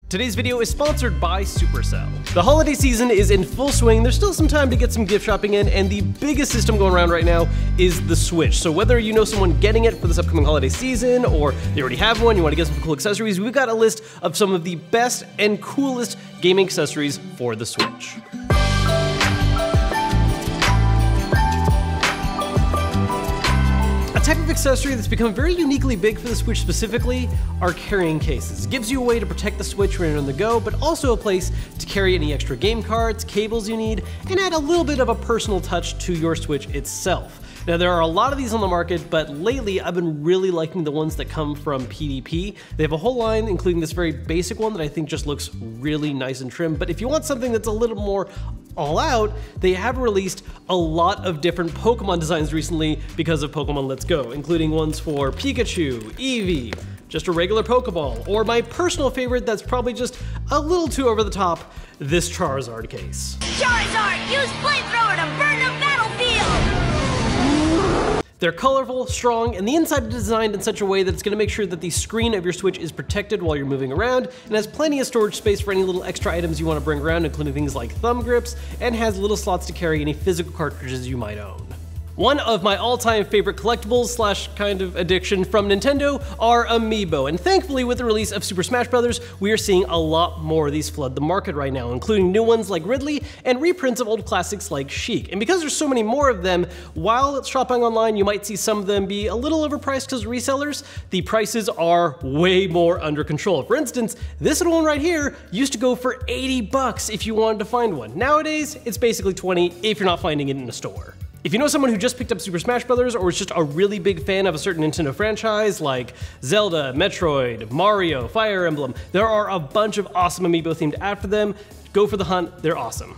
Today's video is sponsored by Supercell. The holiday season is in full swing. There's still some time to get some gift shopping in, and the biggest system going around right now is the Switch. So whether you know someone getting it for this upcoming holiday season, or they already have one, you want to get some cool accessories, we've got a list of some of the best and coolest gaming accessories for the Switch. A type of accessory that's become very uniquely big for the Switch specifically are carrying cases. It gives you a way to protect the Switch when you're on the go, but also a place to carry any extra game cards, cables you need, and add a little bit of a personal touch to your Switch itself. Now, there are a lot of these on the market, but lately I've been really liking the ones that come from PDP. They have a whole line, including this very basic one that I think just looks really nice and trim. But if you want something that's a little more all out, they have released a lot of different Pokemon designs recently because of Pokemon Let's Go, including ones for Pikachu, Eevee, just a regular Pokeball, or my personal favorite that's probably just a little too over the top, this Charizard case. Charizard, use flamethrower to burn the battlefield! They're colorful, strong, and the inside is designed in such a way that it's going to make sure that the screen of your Switch is protected while you're moving around, and has plenty of storage space for any little extra items you want to bring around, including things like thumb grips, and has little slots to carry any physical cartridges you might own. One of my all-time favorite collectibles slash kind of addiction from Nintendo are Amiibo, and thankfully with the release of Super Smash Bros., we are seeing a lot more of these flood the market right now, including new ones like Ridley and reprints of old classics like Sheik. And because there's so many more of them, while shopping online you might see some of them be a little overpriced because resellers, the prices are way more under control. For instance, this little one right here used to go for 80 bucks if you wanted to find one. Nowadays, it's basically 20 if you're not finding it in a store. If you know someone who just picked up Super Smash Bros. Or is just a really big fan of a certain Nintendo franchise like Zelda, Metroid, Mario, Fire Emblem, there are a bunch of awesome Amiibo themed after them. Go for the hunt, they're awesome.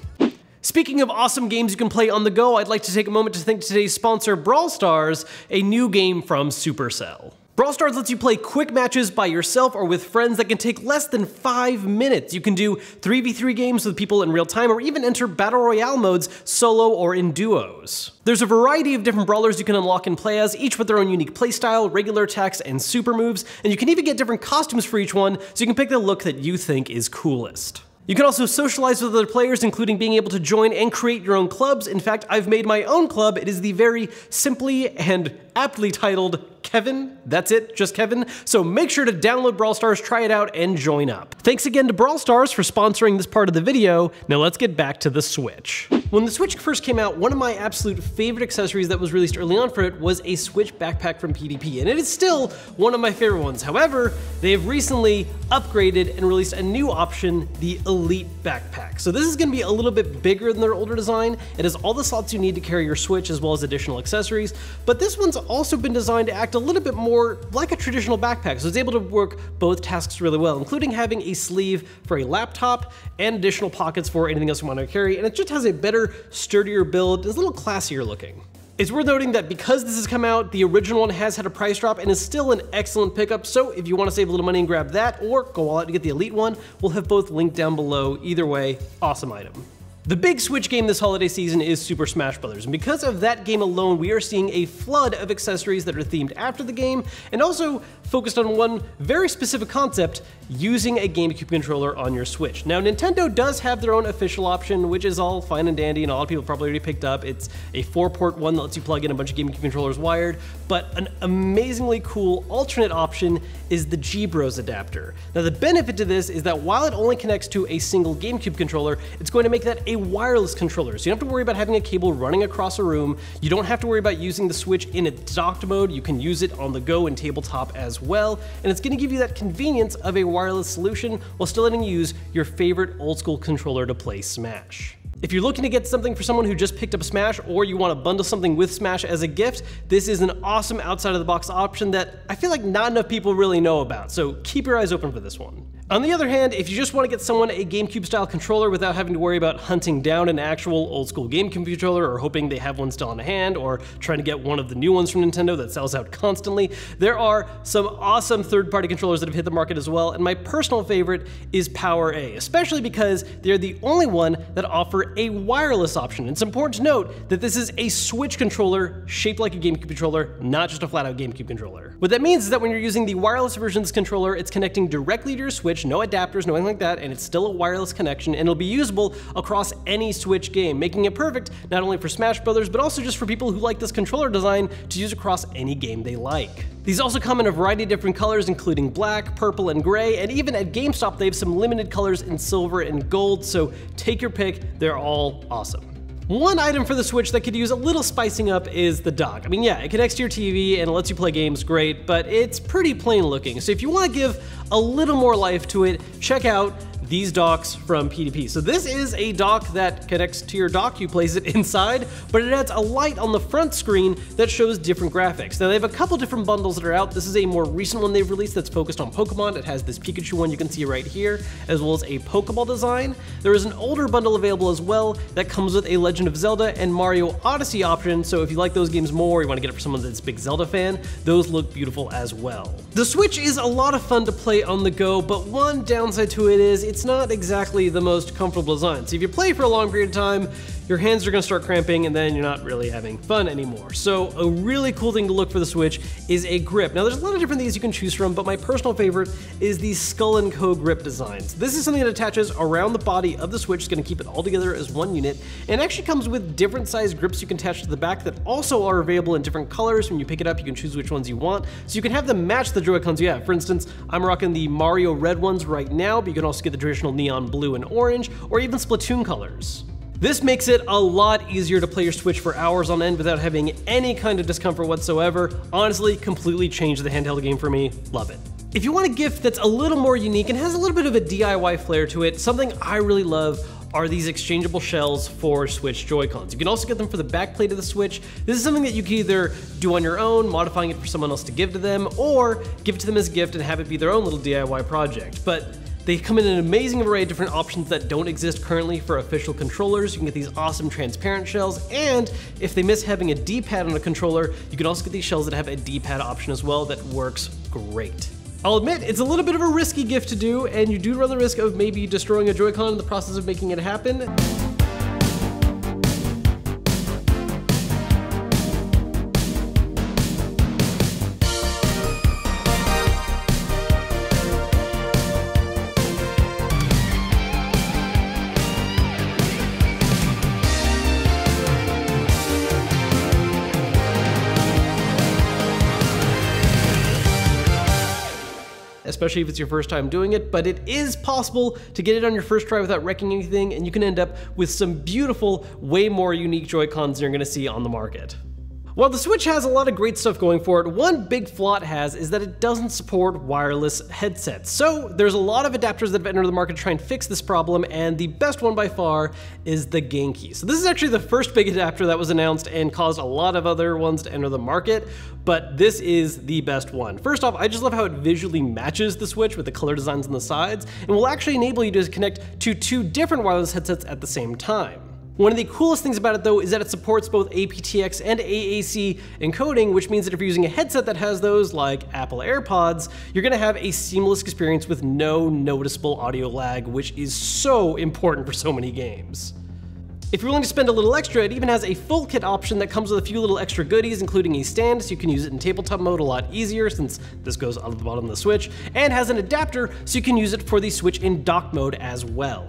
Speaking of awesome games you can play on the go, I'd like to take a moment to thank today's sponsor, Brawl Stars, a new game from Supercell. Brawl Stars lets you play quick matches by yourself or with friends that can take less than 5 minutes. You can do 3v3 games with people in real time, or even enter battle royale modes solo or in duos. There's a variety of different brawlers you can unlock and play as, each with their own unique playstyle, regular attacks, and super moves, and you can even get different costumes for each one, so you can pick the look that you think is coolest. You can also socialize with other players, including being able to join and create your own clubs. In fact, I've made my own club. It is the very simply and aptly titled Kevin. That's it, just Kevin. So make sure to download Brawl Stars, try it out, and join up. Thanks again to Brawl Stars for sponsoring this part of the video. Now let's get back to the Switch. When the Switch first came out, one of my absolute favorite accessories that was released early on for it was a Switch backpack from PDP, and it is still one of my favorite ones. However, they have recently upgraded and released a new option, the Elite Backpack. So this is going to be a little bit bigger than their older design. It has all the slots you need to carry your Switch as well as additional accessories, but this one's also been designed to act a little bit more like a traditional backpack, so it's able to work both tasks really well, including having a sleeve for a laptop and additional pockets for anything else you want to carry, and it just has a better, sturdier build. It's a little classier looking. It's worth noting that because this has come out, the original one has had a price drop and is still an excellent pickup, so if you want to save a little money and grab that, or go all out to get the Elite one, we'll have both linked down below. Either way, awesome item. The big Switch game this holiday season is Super Smash Bros., and because of that game alone, we are seeing a flood of accessories that are themed after the game, and also focused on one very specific concept, using a Gamecube controller on your Switch. Now, Nintendo does have their own official option, which is all fine and dandy, and a lot of people probably already picked up. It's a 4-port one that lets you plug in a bunch of Gamecube controllers wired, but an amazingly cool alternate option is the G-Bros adapter. Now, the benefit to this is that while it only connects to a single Gamecube controller, it's going to make that a wireless controller, so you don't have to worry about having a cable running across a room. You don't have to worry about using the Switch in a docked mode. You can use it on the go and tabletop as well, and it's going to give you that convenience of a wireless solution while still letting you use your favorite old school controller to play Smash. If you're looking to get something for someone who just picked up Smash, or you want to bundle something with Smash as a gift, this is an awesome outside of the box option that I feel like not enough people really know about, so keep your eyes open for this one. On the other hand, if you just want to get someone a GameCube style controller without having to worry about hunting down an actual old school GameCube controller, or hoping they have one still on hand, or trying to get one of the new ones from Nintendo that sells out constantly, there are some awesome third-party controllers that have hit the market as well, and my personal favorite is Power A, especially because they're the only one that offer offer a wireless option. It's important to note that this is a Switch controller shaped like a GameCube controller, not just a flat-out GameCube controller. What that means is that when you're using the wireless version of this controller, it's connecting directly to your Switch, no adapters, no anything like that, and it's still a wireless connection, and it'll be usable across any Switch game, making it perfect not only for Smash Brothers, but also just for people who like this controller design to use across any game they like. These also come in a variety of different colors, including black, purple, and gray, and even at GameStop they have some limited colors in silver and gold, so take your pick, they're all awesome. One item for the Switch that could use a little spicing up is the dock. I mean, yeah, it connects to your TV and it lets you play games, great, but it's pretty plain looking. So if you want to give a little more life to it, check out these docks from PDP. So this is a dock that connects to your dock, you place it inside, but it adds a light on the front screen that shows different graphics. Now they have a couple different bundles that are out. This is a more recent one they've released that's focused on Pokemon. It has this Pikachu one you can see right here, as well as a Pokeball design. There is an older bundle available as well that comes with a Legend of Zelda and Mario Odyssey option, so if you like those games more, you want to get it for someone that's a big Zelda fan, those look beautiful as well. The Switch is a lot of fun to play on the go, but one downside to it is it's not exactly the most comfortable design. So if you play for a long period of time, your hands are going to start cramping and then you're not really having fun anymore. So a really cool thing to look for the Switch is a grip. Now there's a lot of different things you can choose from, but my personal favorite is the Skull & Co grip designs. This is something that attaches around the body of the Switch. It's going to keep it all together as one unit, and it actually comes with different size grips you can attach to the back that also are available in different colors. When you pick it up, you can choose which ones you want, so you can have them match the Joy-Cons you have. For instance, I'm rocking the Mario red ones right now, but you can also get the traditional neon blue and orange, or even Splatoon colors. This makes it a lot easier to play your Switch for hours on end without having any kind of discomfort whatsoever. Honestly, completely changed the handheld game for me. Love it. If you want a gift that's a little more unique and has a little bit of a DIY flair to it, something I really love are these exchangeable shells for Switch Joy-Cons. You can also get them for the back plate of the Switch. This is something that you can either do on your own, modifying it for someone else to give to them, or give it to them as a gift and have it be their own little DIY project. But they come in an amazing array of different options that don't exist currently for official controllers. You can get these awesome transparent shells, and if they miss having a D-pad on a controller, you can also get these shells that have a D-pad option as well that works great. I'll admit, it's a little bit of a risky gift to do, and you do run the risk of maybe destroying a Joy-Con in the process of making it happen. Especially if it's your first time doing it, but it is possible to get it on your first try without wrecking anything, and you can end up with some beautiful, way more unique Joy-Cons than you're gonna see on the market. While the Switch has a lot of great stuff going for it, one big flaw it has is that it doesn't support wireless headsets. So there's a lot of adapters that have entered the market to try and fix this problem, and the best one by far is the Gamecube. So this is actually the first big adapter that was announced and caused a lot of other ones to enter the market, but this is the best one. First off, I just love how it visually matches the Switch with the color designs on the sides, and will actually enable you to connect to two different wireless headsets at the same time. One of the coolest things about it though is that it supports both aptX and AAC encoding, which means that if you're using a headset that has those, like Apple AirPods, you're gonna have a seamless experience with no noticeable audio lag, which is so important for so many games. If you're willing to spend a little extra, it even has a full kit option that comes with a few little extra goodies, including a stand so you can use it in tabletop mode a lot easier since this goes on the bottom of the Switch, and has an adapter so you can use it for the Switch in dock mode as well.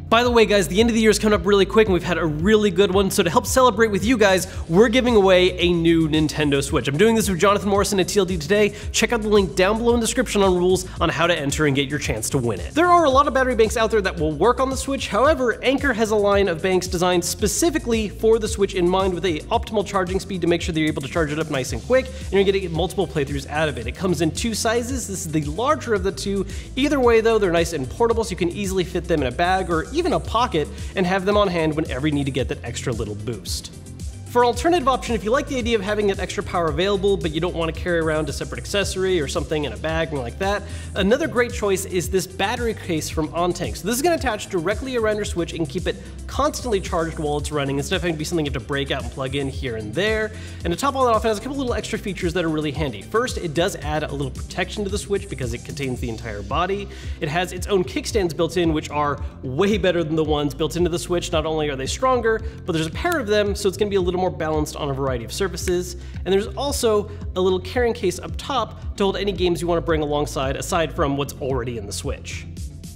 By the way, guys, the end of the year is coming up really quick, and we've had a really good one, so to help celebrate with you guys, we're giving away a new Nintendo Switch. I'm doing this with Jonathan Morrison at TLD today. Check out the link down below in the description on rules on how to enter and get your chance to win it. There are a lot of battery banks out there that will work on the Switch. However, Anker has a line of banks designed specifically for the Switch in mind with an optimal charging speed to make sure that you're able to charge it up nice and quick, and you're gonna get multiple playthroughs out of it. It comes in two sizes. This is the larger of the two. Either way, though, they're nice and portable, so you can easily fit them in a bag or even a pocket and have them on hand whenever you need to get that extra little boost. For alternative option, if you like the idea of having that extra power available, but you don't want to carry around a separate accessory or something in a bag or like that, another great choice is this battery case from Untitled. So this is going to attach directly around your Switch and keep it constantly charged while it's running, instead of having to be something you have to break out and plug in here and there. And to top all that off, it has a couple little extra features that are really handy. First, it does add a little protection to the Switch because it contains the entire body. It has its own kickstands built in, which are way better than the ones built into the Switch. Not only are they stronger, but there's a pair of them, so it's going to be a little more balanced on a variety of surfaces. And there's also a little carrying case up top to hold any games you want to bring alongside, aside from what's already in the Switch.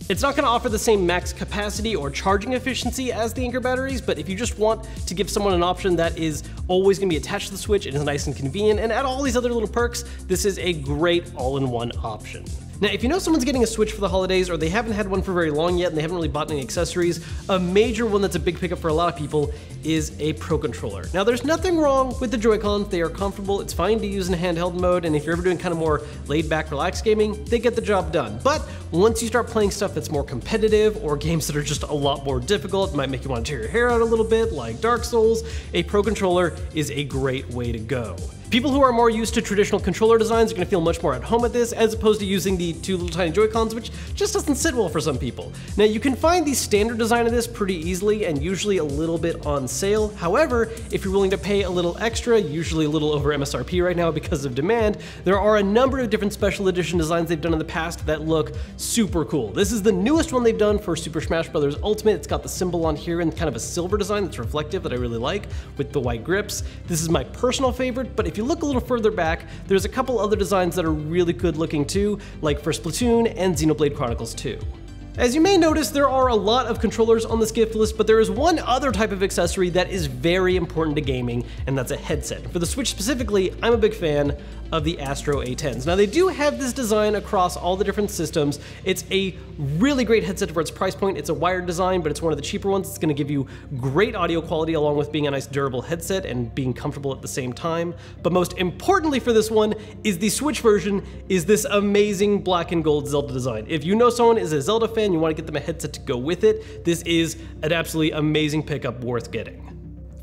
It's not going to offer the same max capacity or charging efficiency as the Anker batteries, but if you just want to give someone an option that is always going to be attached to the Switch and is nice and convenient, and add all these other little perks, this is a great all-in-one option. Now, if you know someone's getting a Switch for the holidays, or they haven't had one for very long yet and they haven't really bought any accessories, a major one that's a big pickup for a lot of people is a Pro Controller. Now, there's nothing wrong with the Joy-Cons. They are comfortable, it's fine to use in handheld mode, and if you're ever doing kind of more laid-back, relaxed gaming, they get the job done. But once you start playing stuff that's more competitive, or games that are just a lot more difficult, might make you want to tear your hair out a little bit, like Dark Souls, a Pro Controller is a great way to go. People who are more used to traditional controller designs are going to feel much more at home at this, as opposed to using the two little tiny Joy-Cons, which just doesn't sit well for some people. Now, you can find the standard design of this pretty easily and usually a little bit on sale. However, if you're willing to pay a little extra, usually a little over MSRP right now because of demand, there are a number of different special edition designs they've done in the past that look super cool. This is the newest one they've done for Super Smash Bros. Ultimate. It's got the symbol on here in kind of a silver design that's reflective that I really like, with the white grips. This is my personal favorite, but if you look a little further back, there's a couple other designs that are really good looking too, like for Splatoon and Xenoblade Chronicles 2. As you may notice, there are a lot of controllers on this gift list, but there is one other type of accessory that is very important to gaming, and that's a headset. For the Switch specifically, I'm a big fan of the Astro A10s. Now, they do have this design across all the different systems. It's a really great headset for its price point. It's a wired design, but it's one of the cheaper ones. It's going to give you great audio quality along with being a nice durable headset and being comfortable at the same time. But most importantly for this one is the Switch version is this amazing black and gold Zelda design. If you know someone is a Zelda fan, you want to get them a headset to go with it, this is an absolutely amazing pickup worth getting.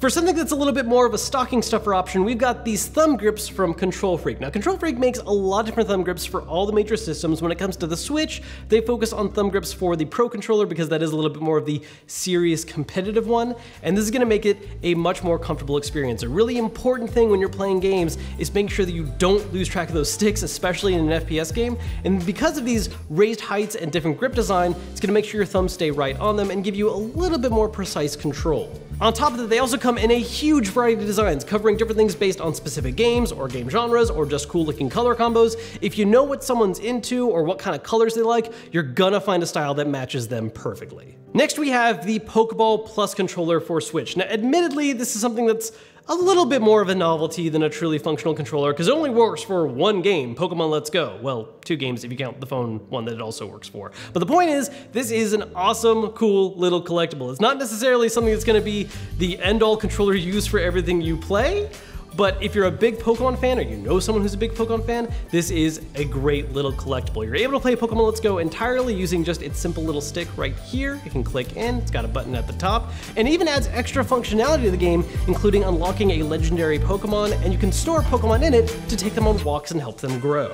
For something that's a little bit more of a stocking stuffer option, we've got these thumb grips from Control Freak. Now, Control Freak makes a lot of different thumb grips for all the major systems. When it comes to the Switch, they focus on thumb grips for the Pro Controller because that is a little bit more of the serious competitive one, and this is going to make it a much more comfortable experience. A really important thing when you're playing games is making sure that you don't lose track of those sticks, especially in an FPS game, and because of these raised heights and different grip design, it's going to make sure your thumbs stay right on them and give you a little bit more precise control. On top of that, they also come in a huge variety of designs, covering different things based on specific games or game genres or just cool looking color combos. If you know what someone's into or what kind of colors they like, you're gonna find a style that matches them perfectly. Next, we have the Pokeball Plus controller for Switch. Now, admittedly, this is something that's a little bit more of a novelty than a truly functional controller because it only works for one game, Pokemon Let's Go. Well, 2 games if you count the phone one that it also works for. But the point is, this is an awesome, cool little collectible. It's not necessarily something that's gonna be the end-all controller used for everything you play, but if you're a big Pokemon fan or you know someone who's a big Pokemon fan, this is a great little collectible. You're able to play Pokemon Let's Go entirely using just its simple little stick right here. You can click in, it's got a button at the top, and it even adds extra functionality to the game, including unlocking a legendary Pokemon, and you can store Pokemon in it to take them on walks and help them grow.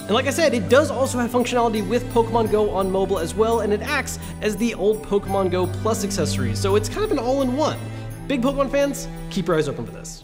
And like I said, it does also have functionality with Pokemon Go on mobile as well, and it acts as the old Pokemon Go Plus accessory, so it's kind of an all-in-one. Big Pokemon fans, keep your eyes open for this.